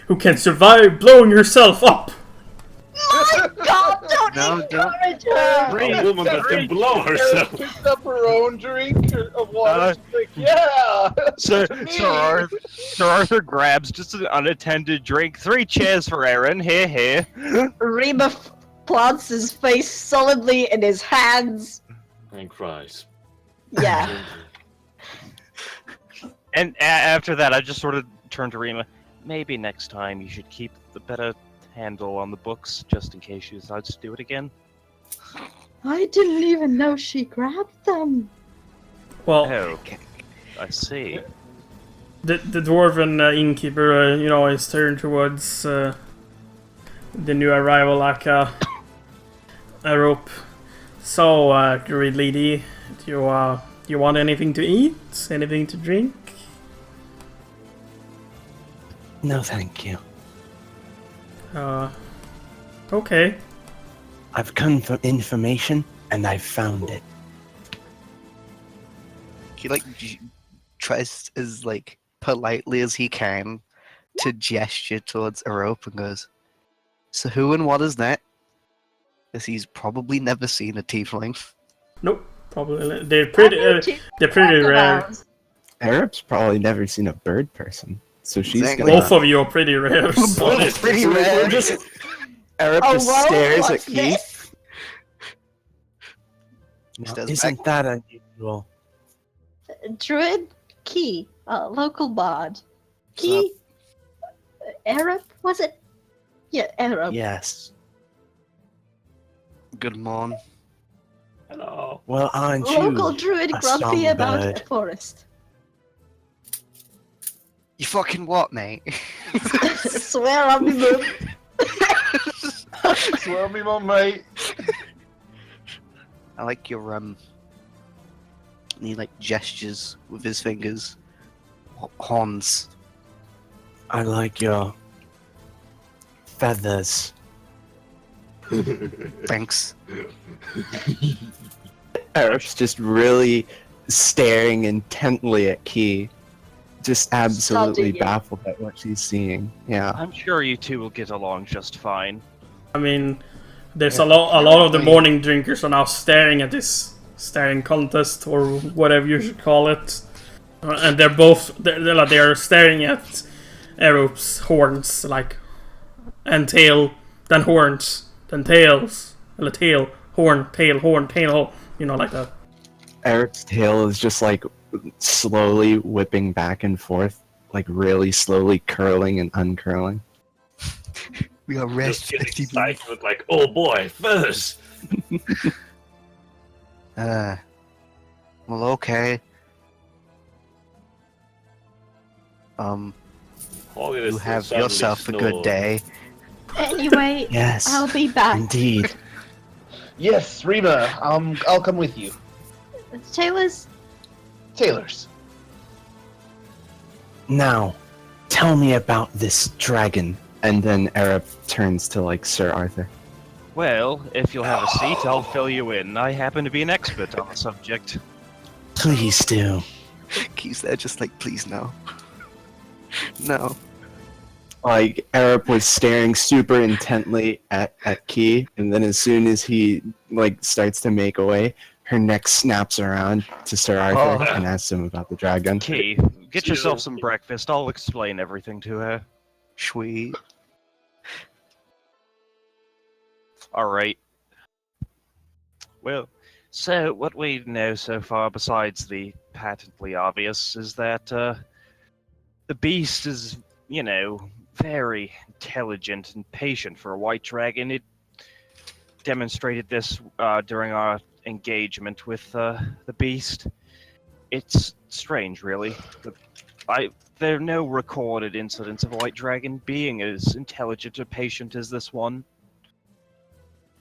who can survive blowing herself up. My God, don't encourage her! A woman that can blow herself. Picked up her own drink of water. She's like, yeah. Sir me. Arthur grabs just an unattended drink. 3 cheers for Aaron. Here. Reba plants his face solidly in his hands. And cries. Yeah. And after that, I just sort of turned to Rima. Maybe next time you should keep the better handle on the books, just in case she decides to do it again. I didn't even know she grabbed them. Well, Oh, I see. the dwarven innkeeper, is turned towards the new arrival, like a rope. So, great lady, do you want anything to eat? Anything to drink? No, thank you. Okay. I've come for information, and I've found it. He tries as politely as he can to gesture towards a rope and goes, "So who and what is that?" As he's probably never seen a tiefling. Nope. Probably they're pretty rare. Arab's probably never seen a bird person, so she's Exactly. gonna... Both of you are pretty rare. So. Both pretty rare. Arab just whoa, stares at what's Keith. this? He stares Isn't back. that unusual? Druid Key, local bard. Key, Arab, was it? Yeah, Arab. Yes. Good morn. Hello. Well, aren't you Local druid a grumpy about songbird? the forest. You fucking what, mate? Swear on me, move. Swear me, mum, mate. I like your and he gestures with his fingers. Horns. I like your feathers. Thanks. Arab's just really staring intently at Key. Just absolutely Studying. baffled at what she's seeing. Yeah. I'm sure you two will get along just fine. I mean, there's a lot of the morning drinkers are now staring at this staring contest or whatever you should call it, and they're staring at Erup's horns, and tail, then horns, then tails, tail, horn, tail, like that. Eric's tail is just slowly whipping back and forth, really slowly curling and uncurling. We are Just rest get 50 excited with oh boy, feathers. Well, okay. You have yourself a good day. Anyway, Yes, I'll be back. indeed. Yes, Reba. I'll come with you. Taylor's. Taylor's. Now, tell me about this dragon. And then Arab turns to Sir Arthur. Well, if you'll have a seat, I'll fill you in. I happen to be an expert on the subject. Please do. Keith's there just please no. No. Arab was staring super intently at Key, and then as soon as he starts to make away, her neck snaps around to Sir Arthur and asks him about the dragon. Key, get yourself some breakfast. I'll explain everything to her. Sweet. Alright. Well, so what we know so far, besides the patently obvious, is that the beast is, very intelligent and patient for a white dragon. It demonstrated this during our engagement with the beast. It's strange, really. There are no recorded incidents of a white dragon being as intelligent or patient as this one.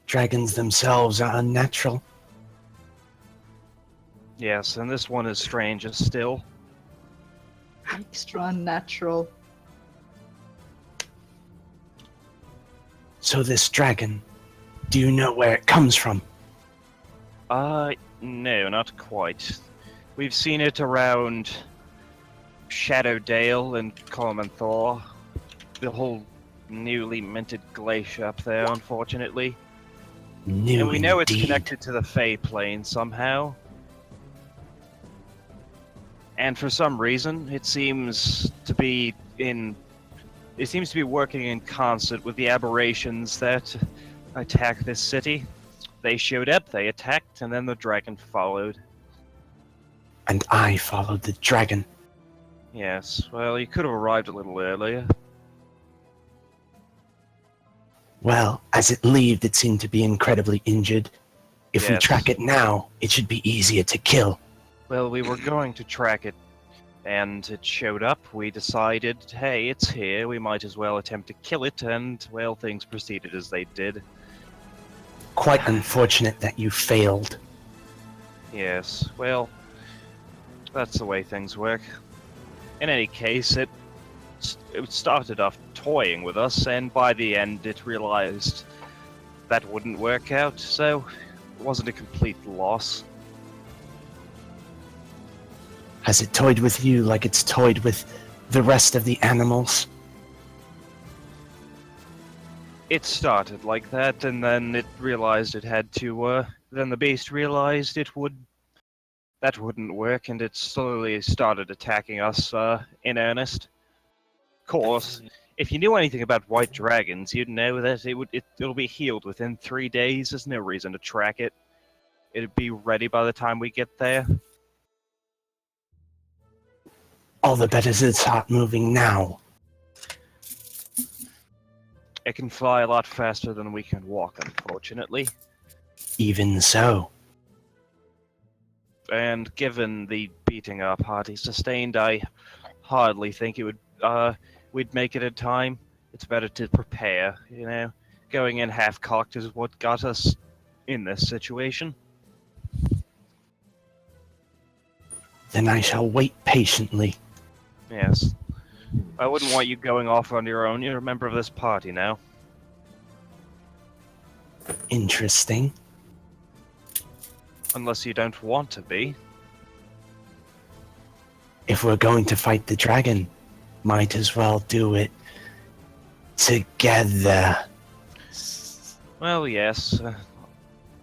Dragons themselves are unnatural. Yes, and this one is strange as still. Extra unnatural. So this dragon, do you know where it comes from? No, not quite. We've seen it around Shadowdale and Coleman Thor. the whole newly minted glacier up there, unfortunately. New And we know it's indeed. connected to the Fey plane somehow. And for some reason, it seems to be working in concert with the aberrations that attack this city. They showed up, they attacked, and then the dragon followed. And I followed the dragon. Yes, well, you could have arrived a little earlier. Well, as it leaved, it seemed to be incredibly injured. If we Yes. track it now, it should be easier to kill. Well, we were going to track it, and it showed up. We decided, hey, it's here, we might as well attempt to kill it, and, well, things proceeded as they did. Quite unfortunate that you failed. Yes, well, that's the way things work. In any case, it started off toying with us, and by the end it realized that wouldn't work out, so it wasn't a complete loss. Has it toyed with you like it's toyed with the rest of the animals? It started like that, and then it realized it had to, then the beast realized that wouldn't work, and it slowly started attacking us, in earnest. Of course, if you knew anything about white dragons, you'd know that it'll be healed within 3 days. There's no reason to track it. It'd be ready by the time we get there. All the better to start moving now. It can fly a lot faster than we can walk, unfortunately. Even so. And given the beating our party sustained, I hardly think we'd make it in time. It's better to prepare, you know. Going in half-cocked is what got us in this situation. Then I shall wait patiently. Yes. I wouldn't want you going off on your own. You're a member of this party now. Interesting. Unless you don't want to be. If we're going to fight the dragon, might as well do it together. Well, yes.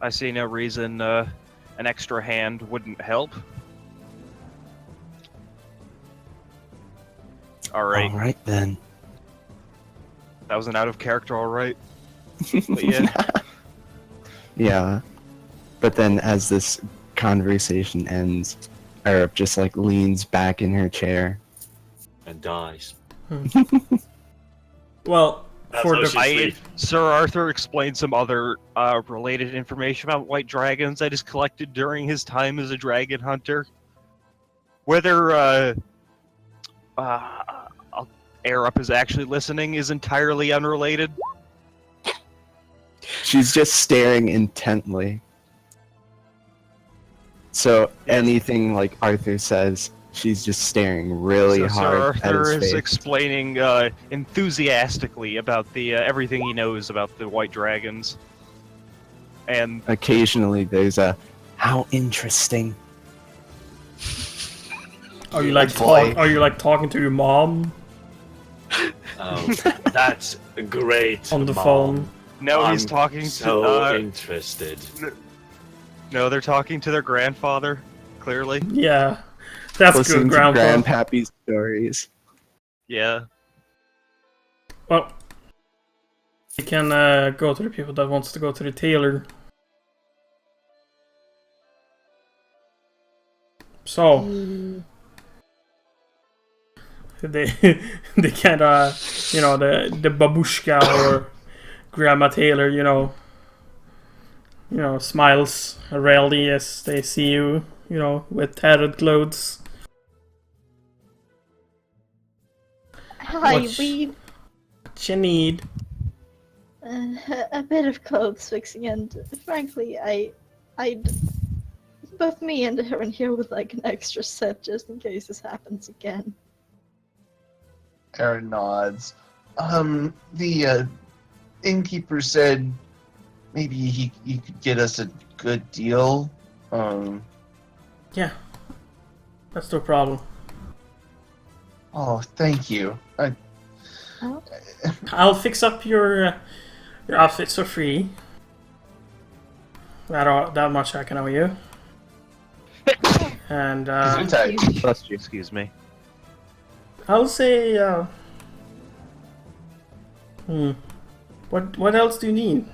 I see no reason an extra hand wouldn't help. Alright, Alright then. that was an out of character, alright. But yeah. Yeah. But then as this conversation ends, Arab just like leans back in her chair. And dies. Well, That's for how the she sleeps. Sir Arthur explained some other related information about white dragons that is collected during his time as a dragon hunter. Whether Arup is actually listening is entirely unrelated. She's just staring intently. So anything like Arthur says, she's just staring really So hard Sir at Arthur his is face. explaining enthusiastically about the everything he knows about the white dragons. And Occasionally there's a, how interesting. are you like boy. are you like talking to your mom That's great. on the Mom. phone? no, he's I'm talking so to interested. no, they're talking to their grandfather. Clearly, Yeah, that's Listening good, to Grandpa. Grandpappy's stories. yeah. Well, we can go to the people that wants to go to the tailor. So they they kind of, you know, the babushka or Grandma Taylor, you know, smiles rarely as they see you, you know, with tattered clothes. Hi, What's- we What you need? a bit of clothes fixing, and frankly, I'd both me and Aaron here would like an extra set just in case this happens again. Aaron nods. The innkeeper said maybe he could get us a good deal. Yeah, that's no problem. Oh, thank you. Oh, I'll fix up your outfits for free. That much I can owe you. And Gesundheit. thank you. Trust you. Excuse me. I'll say, what else do you need?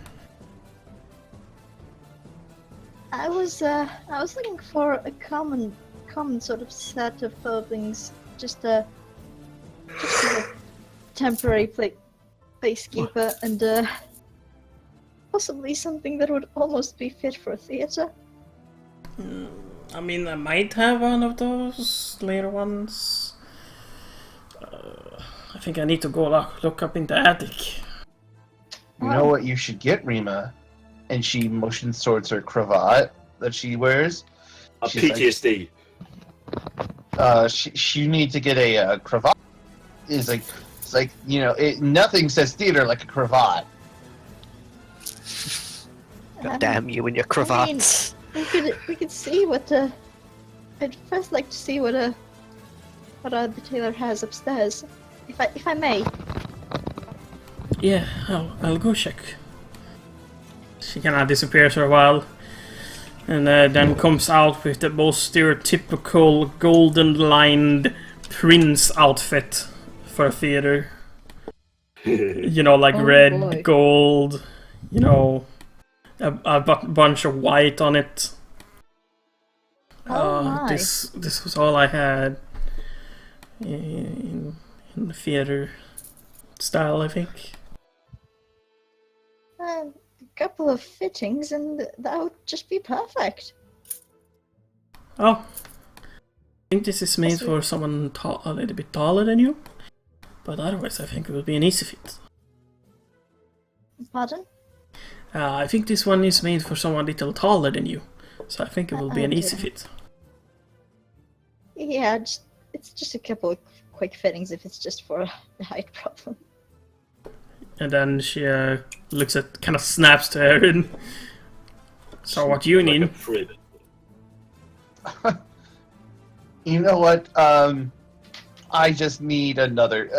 I was looking for a common sort of set of clothings, just a temporary placekeeper, and possibly something that would almost be fit for a theater. I mean, I might have one of those later ones. I think I need to go look up in the attic. You know what you should get, Rima? And she motions towards her cravat that she wears. A She's like, PTSD. you need to get a cravat. It's like nothing says theater like a cravat. God damn you and your cravats. We could see what I'd first like to see what the tailor has upstairs, if I may. Yeah, I'll go check. She kind of disappears for a while, and then comes out with the most stereotypical golden-lined prince outfit for a theater. You know, like Oh, red, boy. gold, you know, a bunch of white on it. Oh my. This was all I had in the theater style, I think. A couple of fittings, and that would just be perfect. Oh, I think this is made Yes, we- for someone a little bit taller than you, but otherwise I think it would be an easy fit. Pardon? I think this one is made for someone a little taller than you, so I think it will be an easy Okay. fit. Yeah, it's just a couple of quick fittings if it's just for a height problem. And then she kind of snaps to her and. So what do you Like need? a Frid. You know what? I just need another.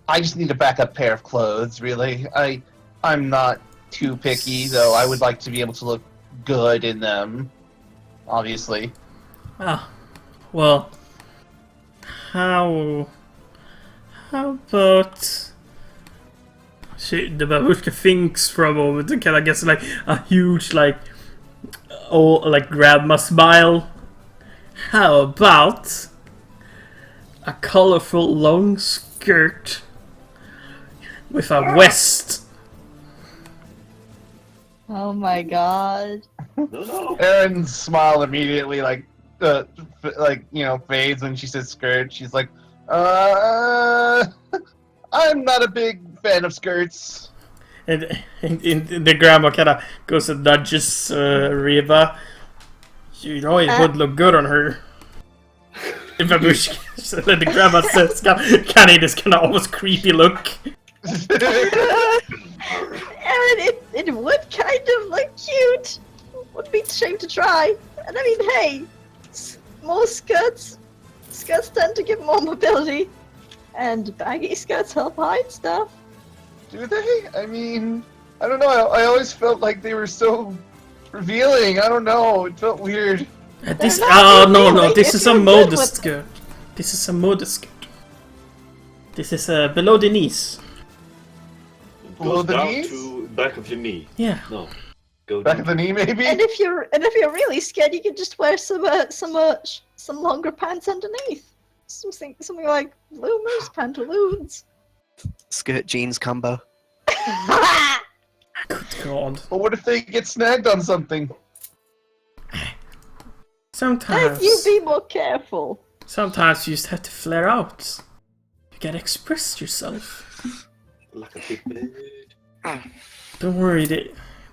I just need a backup pair of clothes. Really, I'm not too picky, though. I would like to be able to look good in them. Obviously. Ah, well, how about the babushka thinks for a moment and kind of gets like a huge grandma smile. How about a colorful long skirt with a vest? Oh my god. No. Erin's smile immediately fades when she says skirt. She's like, I'm not a big fan of skirts. And the grandma kind of goes and nudges Reba. You know, it would look good on her. The babushka, so then the grandma says, kind of this kind of almost creepy look. Aaron, it would kind of look cute. Would be a shame to try. And I mean, hey, more skirts tend to give more mobility, and baggy skirts help hide stuff. Do they? I mean, I don't know. I always felt like they were so revealing. I don't know. It felt weird. This not no, revealing this if is a you're good modest with- skirt. This is a modest skirt. This is below the knees. Below Goes the down knees? to back of your knee. Yeah. No. Go Back down. of the knee, maybe? And if you're really scared, you can just wear some longer pants underneath. Something like bloomers, pantaloons. Skirt jeans combo. Good God. But what if they get snagged on something? Sometimes You be more careful. you just have to flare out. You gotta express yourself. Like a big bird. Don't worry,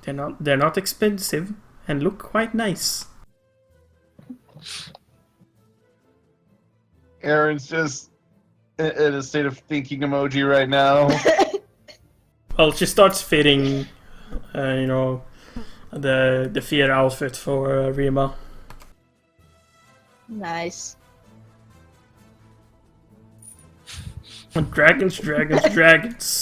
they're not expensive and look quite nice. Erin's just in a state of thinking emoji right now. Well, she starts fitting, the fear outfit for Rima. Nice. Dragons, dragons, dragons.